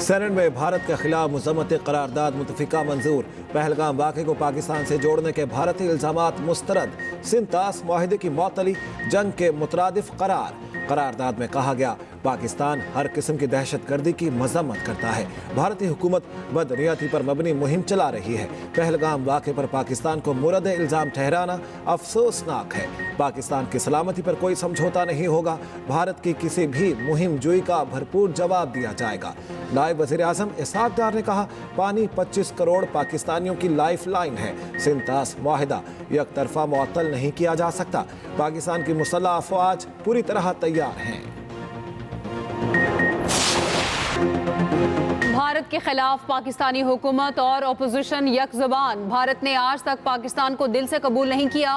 Senate में भारत के खिलाफ मुज़म्मत करारदाद मुतफ़िका मंजूर। पहलगाम वाक़े को पाकिस्तान से जोड़ने के भारतीय इल्ज़ामात मुस्तरद। सिंतास माहिदे की मअतली जंग के मुतरादिफ करारदाद में कहा गया पाकिस्तान हर किस्म की दहशतगर्दी की मजम्मत करता है। भारतीय हुकूमत बदनीयती पर मबनी मुहिम चला रही है। पहलगाम वाक़े पर पाकिस्तान को मुरद इल्ज़ाम ठहराना अफसोसनाक है। पाकिस्तान की सलामती पर कोई समझौता नहीं होगा। भारत की किसी भी मुहिम जुई का भरपूर जवाब दिया जाएगा। नायब वज़ीर आज़म इसहाक़ डार ने कहा पानी 25 करोड़ पाकिस्तानियों की लाइफ लाइन है। सिंतास माहिदा एक तरफा मुअत्तल नहीं किया जा सकता। पाकिस्तान की मुसल्लह अफ़वाज पूरी तरह तैयार हैं। भारत के खिलाफ पाकिस्तानी हुकूमत और अपोजिशन यकजुबान। भारत ने आज तक पाकिस्तान को दिल से कबूल नहीं किया।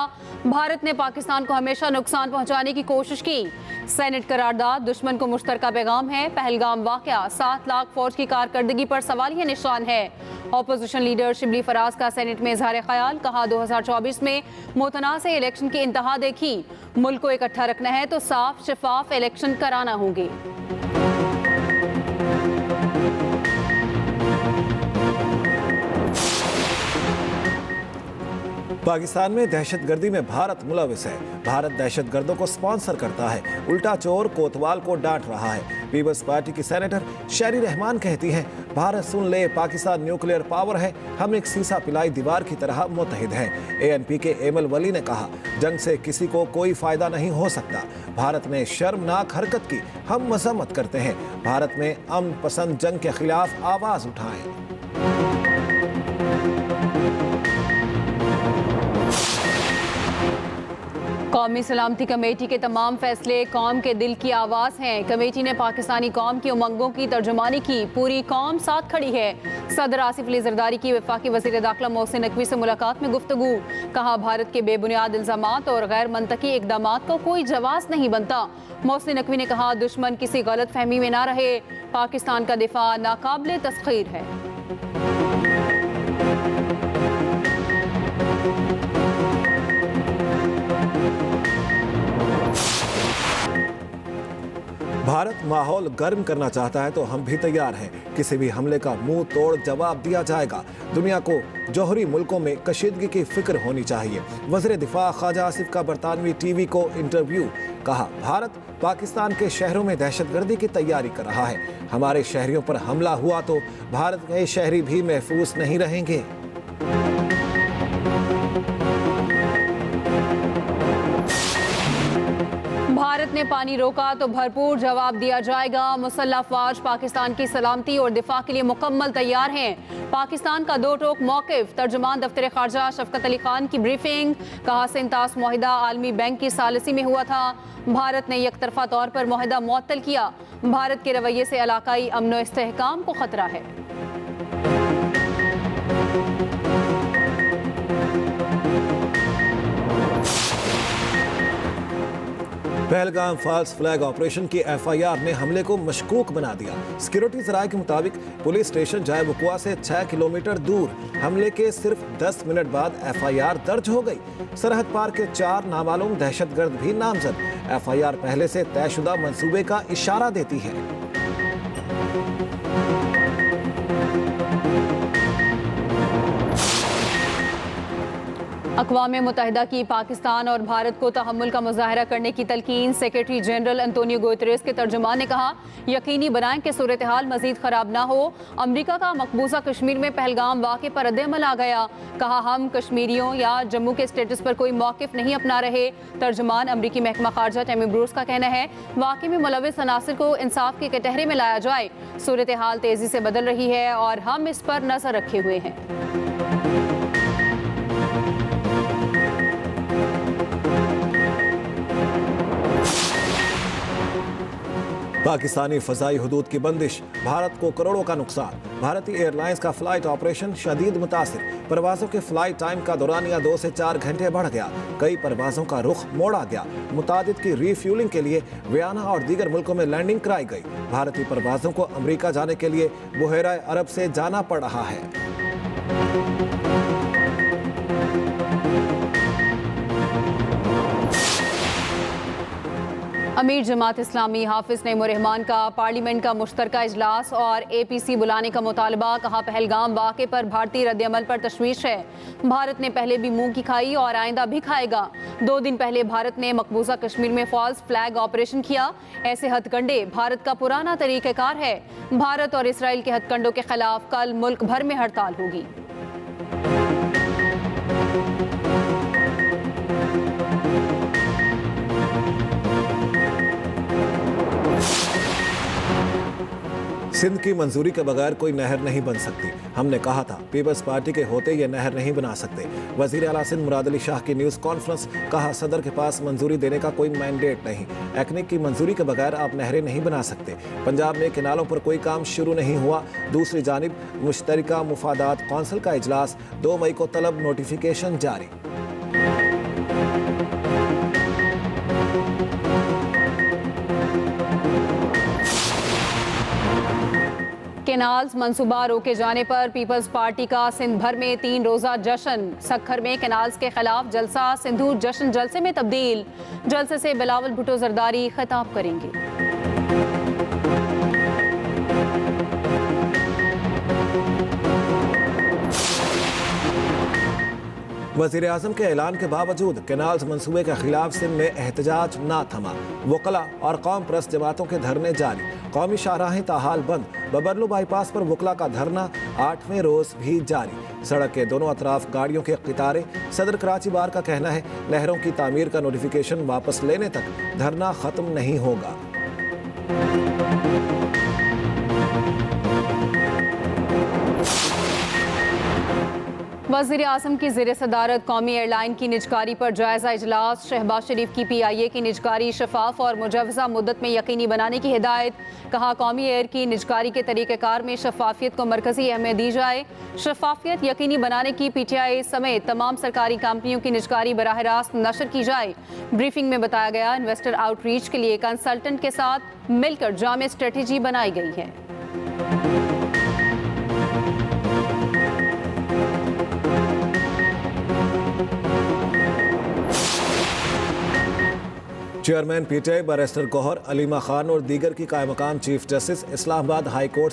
भारत ने पाकिस्तान को हमेशा नुकसान पहुंचाने की कोशिश की। सेनेट करारदाद दुश्मन को मुश्तरका पैगाम है। पहलगाम वाक़या 7 लाख फौज की कारकर्दगी पर सवालिया निशान है। अपोजिशन लीडर शिबली फराज का सेनेट में इजहार ख्याल। कहा 2024 में मुतनाज़ इलेक्शन की इंतहा देखी। मुल्क को इकट्ठा रखना है तो साफ शफाफ इलेक्शन कराना होंगे। पाकिस्तान में दहशतगर्दी में भारत मुलविस है। भारत दहशतगर्दों को स्पॉन्सर करता है। उल्टा चोर कोतवाल को डांट रहा है। पीपल्स पार्टी की सेनेटर शेरी रहमान कहती हैं भारत सुन ले पाकिस्तान न्यूक्लियर पावर है। हम एक सीसा पिलाई दीवार की तरह मुत्तहिद हैं। ANP के एमल वली ने कहा जंग से किसी को कोई फायदा नहीं हो सकता। भारत ने शर्मनाक हरकत की। हम मजम्मत करते हैं। भारत में अमन पसंद जंग के खिलाफ आवाज उठाएं। कौमी सलामती कमेटी के तमाम फैसले कौम के दिल की आवाज़ हैं। कमेटी ने पाकिस्तानी कौम की उमंगों की तर्जुमानी की। पूरी कौम साथ खड़ी है। सदर आसिफ अली जरदारी की वफाकी वज़ीर दाखिला मोहसिन नकवी से मुलाकात में गुफ्तगू। कहा भारत के बेबुनियाद इल्ज़ामात और गैर मनतकी इक़दामात को कोई जवाब नहीं बनता। मोहसिन नकवी ने कहा दुश्मन किसी गलत फहमी में ना रहे। पाकिस्तान का दिफा नाकाबिले तस्खीर है। भारत माहौल गर्म करना चाहता है तो हम भी तैयार हैं। किसी भी हमले का मुंह तोड़ जवाब दिया जाएगा। दुनिया को जौहरी मुल्कों में कशीदगी की फिक्र होनी चाहिए। वज़ीर दिफा ख्वाजा आसिफ का बरतानवी TV को इंटरव्यू। कहा भारत पाकिस्तान के शहरों में दहशतगर्दी की तैयारी कर रहा है। हमारे शहरियों पर हमला हुआ तो भारत के शहरी भी महफूज नहीं रहेंगे। भारत ने पानी रोका तो भरपूर जवाब दिया जाएगा। मुसल्लह अफवाज पाकिस्तान की सलामती और दिफा के लिए मुकम्मल तैयार हैं। पाकिस्तान का दो टोक मौक़िफ़। तर्जुमान दफ्तर ख़ारजा शफ़क़त अली खान की ब्रीफिंग। कहा सिंतास मुआहिदा आलमी बैंक की सालिसी में हुआ था। भारत ने एक तरफा तौर पर मुआहिदा मुअत्तल किया। भारत के रवैये से इलाकाई अमन व इस्तेहकाम को खतरा है। पहलगाम फॉल्स फ्लैग ऑपरेशन की FIR ने हमले को मशकूक बना दिया। सिक्योरिटी ज़राए के मुताबिक पुलिस स्टेशन जाए वकुआ से 6 किलोमीटर दूर हमले के सिर्फ 10 मिनट बाद FIR दर्ज हो गई। सरहद पार के 4 नामालूम दहशतगर्द भी नामजद। FIR पहले से तयशुदा मंसूबे का इशारा देती है। अक़वाम मुत्तहिदा की पाकिस्तान और भारत को तहम्मुल का मुज़ाहरा करने की तलकीन। सेक्रेटरी जनरल अंतोनियो गुतेरेस के तर्जुमान ने कहा यकीनी बनाएं कि सूरत हाल मजीद ख़राब ना हो। अमरीका का मकबूजा कश्मीर में पहलगाम वाक़े पर रद्द-ए-अमल आ गया। कहा हम कश्मीरियों या जम्मू के स्टेटस पर कोई मौक़िफ़ नहीं अपना रहे। तर्जुमान अमरीकी महकमा ख़ारजा टैमी ब्रूस का कहना है वाक़े में मुलविस अनासिर को इंसाफ के कटहरे में लाया जाए। सूरत हाल तेज़ी से बदल रही है और हम इस पर नज़र रखे हुए हैं। पाकिस्तानी फ़ज़ाई हुदूद की बंदिश। भारत को करोड़ों का नुकसान। भारतीय एयरलाइंस का फ़्लाइट ऑपरेशन शदीद मुतासिर। परवाज़ों के फ़्लाइट टाइम का दौरानिया 2 से 4 घंटे बढ़ गया। कई परवाज़ों का रुख मोड़ा गया। मुतादिद की रीफ्यूलिंग के लिए वियना और दीगर मुल्कों में लैंडिंग कराई गई। भारतीय परवाज़ों को अमरीका जाने के लिए बुहेरा अरब से जाना पड़ रहा है। अमीर जमात इस्लामी हाफिज नईमुर रहमान का पार्लियामेंट का मुश्तरका इजलास और APC बुलाने का मुतालबा। कहा, पहलगाम वाक़े पर भारतीय रद्द-ए-अमल पर तशवीश है। भारत ने पहले भी मुंह की खाई और आइंदा भी खाएगा। 2 दिन पहले भारत ने मकबूजा कश्मीर में फॉल्स फ्लैग ऑपरेशन किया। ऐसे हथकंडे भारत का पुराना तरीक़ाकार है। भारत और इसराइल के हथकंडों के खिलाफ कल मुल्क भर में हड़ताल होगी। सिंध की मंजूरी के बगैर कोई नहर नहीं बन सकती। हमने कहा था, पीपल्स पार्टी के होते ये नहर नहीं बना सकते। वजीर आला सिंध मुराद अली शाह की न्यूज़ कॉन्फ्रेंस। कहा, सदर के पास मंजूरी देने का कोई मैंडेट नहीं। एक्निक की मंजूरी के बगैर आप नहरें नहीं बना सकते। पंजाब में किनालों पर कोई काम शुरू नहीं हुआ। दूसरी जानिब मुश्तरका मुफादात कौंसिल का इजलास 2 मई को तलब नोटिफिकेशन जारी। केनाल्स मंसूबा रोके जाने पर पीपल्स पार्टी का सिंध भर में 3 रोजा जश्न। सखर में केनाल्स के खिलाफ जलसा सिंधु जश्न जलसे में तब्दील। जलसे से बिलावल भुट्टो जरदारी खिताब करेंगे। वज़ीर आज़म के ऐलान के बावजूद केनाल्स मंसूबे के खिलाफ सिंध में एहतजाज ना थमा। वकला और कौम परस्त जमातों के धरने जारी। कौमी शाहराहें ताहाल बंद। बबरलू बाईपास पर वकला का धरना 8वें रोज भी जारी। सड़क के दोनों अतराफ गाड़ियों के कतारे। सदर कराची बार का कहना है, नहरों की तामीर का नोटिफिकेशन वापस लेने तक धरना खत्म नहीं होगा। वज़ीर आज़म की ज़ेर सदारत कौमी एयरलाइन की निजकारी पर जायज़ा इजलास। शहबाज शरीफ की PIA की निजकारी शफाफ और मुजवज़ा मुद्दत में यकीनी बनाने की हिदायत। कहा, कौमी एयर की निजकारी के तरीक़ेकार में शफाफियत को मरकज़ी अहमियत दी जाए। शफाफियत यकीनी बनाने की PTI समेत तमाम सरकारी कंपनियों की निजकारी बराह रास्त नशर की जाए। ब्रीफिंग में बताया गया, इन्वेस्टर आउटरीच के लिए कंसल्टेंट के साथ मिलकर जामे स्ट्रेटेजी बनाई गई है। Chairman PTI barrister Gohar, Aleema Khan और दीगर की कायमकाम chief justice Islamabad high court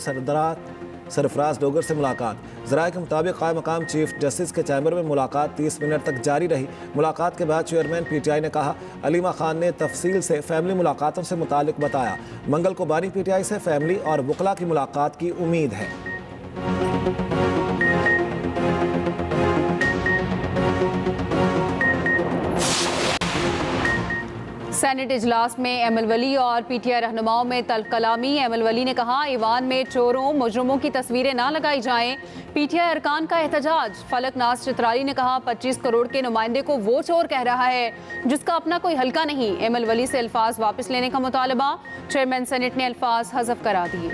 Sarfaraz Dogar से मुलाकात। ज़राए के मुताबिक कायमकाम चीफ जस्टिस के चैम्बर में मुलाकात 30 मिनट तक जारी रही। मुलाकात के बाद चेयरमैन PTI ने कहा, अलीमा खान ने तफसील से फैमिली मुलाकातों से मुतालिक बताया। मंगल को बानी PTI से फैमिली और वकला की मुलाकात की उम्मीद है। सेनेट इजलास में एमएल वली और PTI रहनुमाओं में तल्ख कलामी। एमएल वली ने कहा, ईवान में चोरों मुजरमों की तस्वीरें ना लगाई जाएं। PTI अरकान का एहतजाज। फलक नाज चित्राली ने कहा, 25 करोड़ के नुमाइंदे को वो चोर कह रहा है जिसका अपना कोई हल्का नहीं। एमएल वली से अल्फाज वापस लेने का मुतालबा। चेयरमैन सेनेट ने अल्फाज हज़फ करा दिए।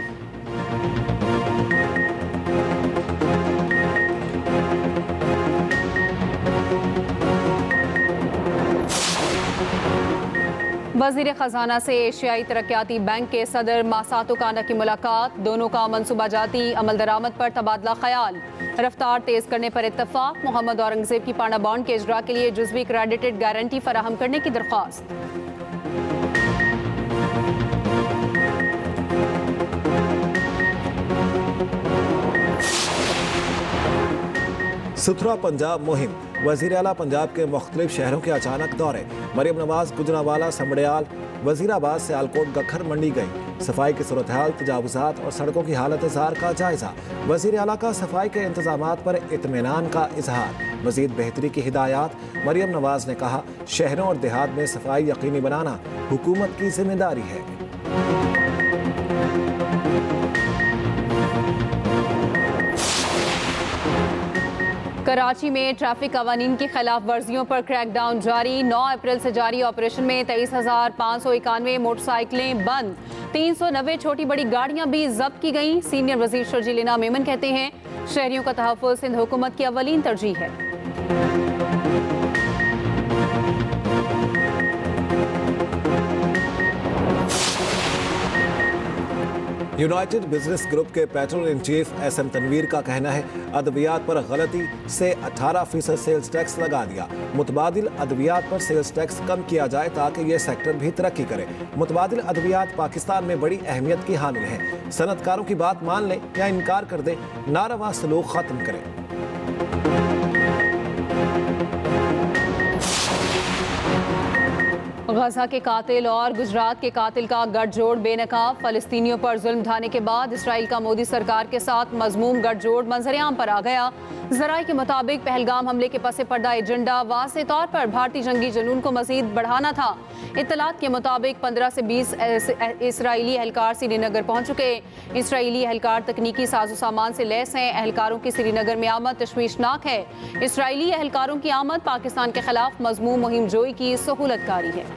वज़ीर ख़जाना से एशियाई तरक्याती बैंक के सदर मासातो काना की मुलाकात। दोनों का मनसूबाजाती अमल दरामद पर तबादला ख्याल। रफ्तार तेज़ करने पर इत्तफाक। मोहम्मद औरंगज़ेब की पाना बॉन्ड के इजरा के लिए जुज़वी क्रेडिटेड गारंटी फराहम करने की दरख्वास्त। सुथरा पंजाब मुहिम। वज़ीर आला पंजाब के मुख्तलिफ शहरों के अचानक दौरे। मरियम नवाज गुजरावाला, समड़ियाल, वज़ीराबाद, सियालकोट, गखर मंडी गई। सफाई की सूरत हाल, तजावुज़ात और सड़कों की हालत ज़ार का जायज़ा। वज़ीर आला का सफाई के इंतजामात पर इत्मीनान का इजहार। मज़ीद बेहतरी की हिदायत। मरियम नवाज ने कहा, शहरों और देहात में सफाई यकीनी बनाना हुकूमत की जिम्मेदारी है। कराची में ट्रैफिक कवानीन की खिलाफ वर्जियों पर क्रैकडाउन जारी। 9 अप्रैल से जारी ऑपरेशन में 23,591 मोटरसाइकिलें बंद। 390 छोटी बड़ी गाड़ियां भी जब्त की गईं। सीनियर वजीर शर्जीलिना मेमन कहते हैं, शहरियों का तहफ़्फ़ुज़ सिंध हुकूमत की अव्वलीन तरजीह है। यूनाइटेड बिजनेस ग्रुप के patron in chief SM Tanveer का कहना है अद्वियात पर गलती से 18% सेल्स टैक्स लगा दिया। मुतबादिल अद्वियात पर सेल्स टैक्स कम किया जाए ताकि ये सेक्टर भी तरक्की करे। मुतबादिल अद्वियात पाकिस्तान में बड़ी अहमियत की हामिल है। सनतकारों की बात मान लें या इनकार कर दें, नारवा सलूक खत्म करें। गजा के कातिल और गुजरात के कातिल का गठजोड़ बेनकाब। फलस्तीनियों पर जुल्म ढाने के बाद इसराइल का मोदी सरकार के साथ मजमूम गठजोड़ मंजरेआम पर आ गया। जराये के मुताबिक पहलगाम हमले के पस पर्दा एजेंडा वाज़ेह तौर पर भारतीय जंगी जुनून को मजीद बढ़ाना था। इत्तलात के मुताबिक 15 से 20 इसराइली एहलकार श्रीनगर पहुंच चुके। इसराइली एहलकार तकनीकी साजो सामान से लैस हैं। एहलकारों की श्रीनगर में आमद तशवीशनाक है। इसराइली एहलकारों की आमद पाकिस्तान के खिलाफ मजमूम मुहिम जोई की सहूलतकारी है।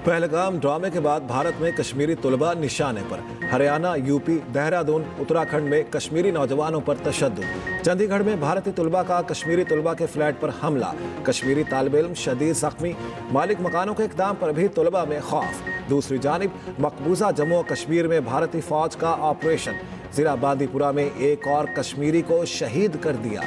पहलगाम ड्रामे के बाद भारत में कश्मीरी तुलबा निशाने पर। हरियाणा, यूपी, देहरादून, उत्तराखंड में कश्मीरी नौजवानों पर तशद्दुद। चंडीगढ़ में भारतीय तुलबा का कश्मीरी तुलबा के फ्लैट पर हमला। कश्मीरी तालिब इल्म शदीद जख्मी। मालिक मकानों के इक़दाम पर भी तुलबा में खौफ। दूसरी जानिब मकबूजा जम्मू और कश्मीर में भारतीय फौज का ऑपरेशन। जिला बांदीपुरा में एक और कश्मीरी को शहीद कर दिया।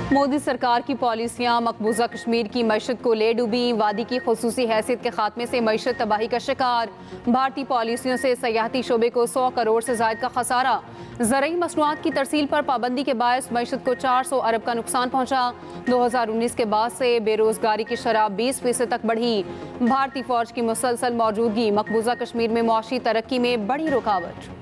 मोदी सरकार की पॉलिसियां मकबूजा कश्मीर की मईशत को ले डूबी। वादी की खुसूसी हैसियत के खात्मे से मईशत तबाही का शिकार। भारतीय पॉलिसियों से सयाहती शोबे को 100 करोड़ से जायद का खसारा। ज़रूरी मसनूआत की तरसील पर पाबंदी के बायस मईशत को 400 अरब का नुकसान पहुंचा। 2019 के बाद से बेरोजगारी की शरह 20% तक बढ़ी। भारतीय फौज की मुसलसल मौजूदगी मकबूजा कश्मीर में मुआशी तरक्की में बड़ी रुकावट।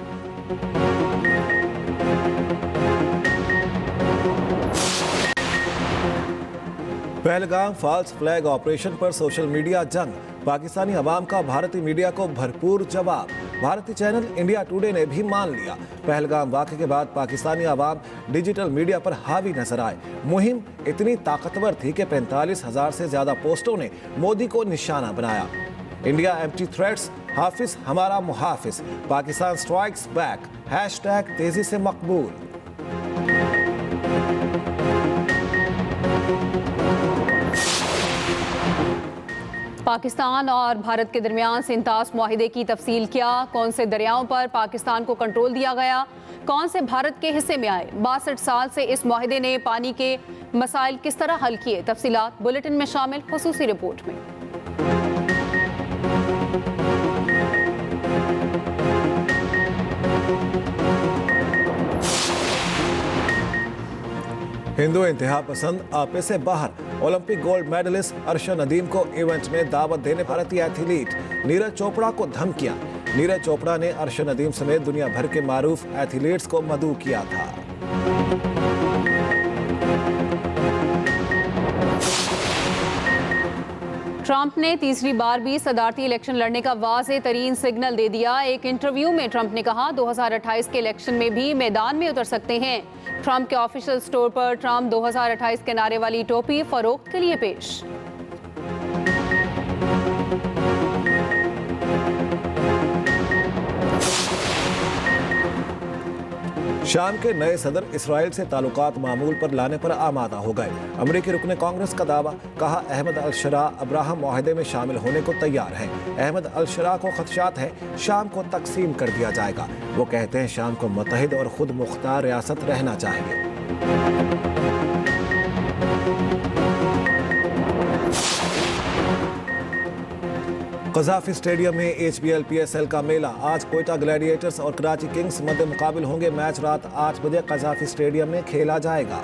पहलगाम फॉल्स फ्लैग ऑपरेशन पर सोशल मीडिया जंग। पाकिस्तानी अवाम का भारतीय मीडिया को भरपूर जवाब। भारतीय चैनल इंडिया टुडे ने भी मान लिया। पहलगाम वाक़े के बाद पाकिस्तानी अवाम डिजिटल मीडिया पर हावी नजर आए। मुहिम इतनी ताकतवर थी कि 45,000 से ज्यादा पोस्टों ने मोदी को निशाना बनाया। इंडिया एम्प्टी थ्रेट्स, हाफिज हमारा मुहाफिज, पाकिस्तान स्ट्राइक्स बैक, हैशटैग तेजी से मकबूल। पाकिस्तान और भारत के दरमियान सिंतास मुआहिदे की तफसील क्या? कौन से दरियाओं पर पाकिस्तान को कंट्रोल दिया गया? कौन से भारत के हिस्से में आए? 62 साल से इस मुआहिदे ने पानी के मसाइल किस तरह हल किए? तफसीलात बुलेटिन में शामिल खुसूसी रिपोर्ट में। हिंदू इंतहा पसंद आपे से बाहर। ओलंपिक गोल्ड मेडलिस्ट अर्शा नदीम को इवेंट में दावत देने भारतीय एथलीट। नीरज चोपड़ा को धमकियां। नीरज चोपड़ा ने अर्शा नदीम समेत दुनिया भर के मारूफ एथलीट्स को मदऊ किया था। ट्रंप ने तीसरी बार भी सदारती इलेक्शन लड़ने का वाज़ेह तरीन सिग्नल दे दिया। एक इंटरव्यू में ट्रंप ने कहा 2028 के इलेक्शन में भी मैदान में उतर सकते हैं। ट्रंप के ऑफिशियल स्टोर पर ट्रंप 2028 के नारे वाली टोपी फरोख्त के लिए पेश। शाम के नए सदर इसराइल से ताल्लुकात मामूल पर लाने पर आमादा हो गए। अमरीकी रुकने कांग्रेस का दावा। कहा अहमद अल-शरा अब्राहम मुआहिदे में शामिल होने को तैयार है। अहमद अल-शरा को खदशात है शाम को तकसीम कर दिया जाएगा। वो कहते हैं शाम को मुत्तहिद और खुद मुख्तार रियासत रहना चाहिए। कज़ाफी स्टेडियम में HBL PSL का मेला। आज कोयटा ग्लैडिएटर्स और कराची किंग्स मध्य मुकाबिल होंगे। मैच रात 8 बजे कज़ाफी स्टेडियम में खेला जाएगा।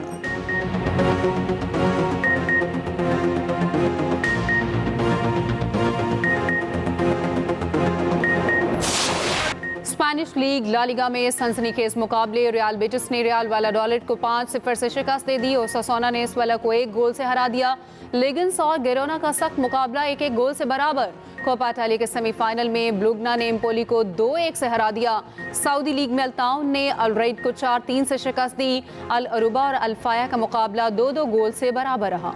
स्पेनिश लीग ला लीगा में सनसनीखेज मुकाबले। रियल बेटिस ने रियल वैलाडोलिड को 5-0 से शिकस्त दे दी। ओसासुना ने इस्वेला को 1 गोल से हरा दिया। लेगिंस और गिरोना का सख्त मुकाबला 1-1 गोल से बराबर। कोपा इटालिया के सेमीफाइनल में ब्लुगना ने एम्पोली को 2-1 से हरा दिया। सऊदी लीग में अल्ताउन ने अल रईद को 4-3 से शिकस्त दी। अल अरूबा और अल फाया का मुकाबला 2-2 गोल से बराबर रहा।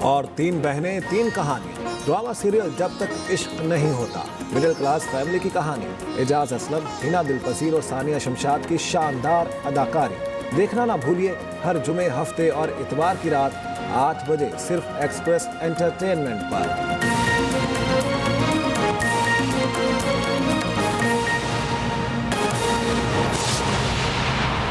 और 3 बहनें 3 कहानियां, ड्रामा सीरियल जब तक इश्क नहीं होता, मिडिल क्लास फैमिली की कहानी, एजाज असलम, हिना दिल पसीर और सानिया शमशाद की शानदार अदाकारी। देखना ना भूलिए हर जुमे, हफ्ते और इतवार की रात 8 बजे सिर्फ एक्सप्रेस एंटरटेनमेंट पर।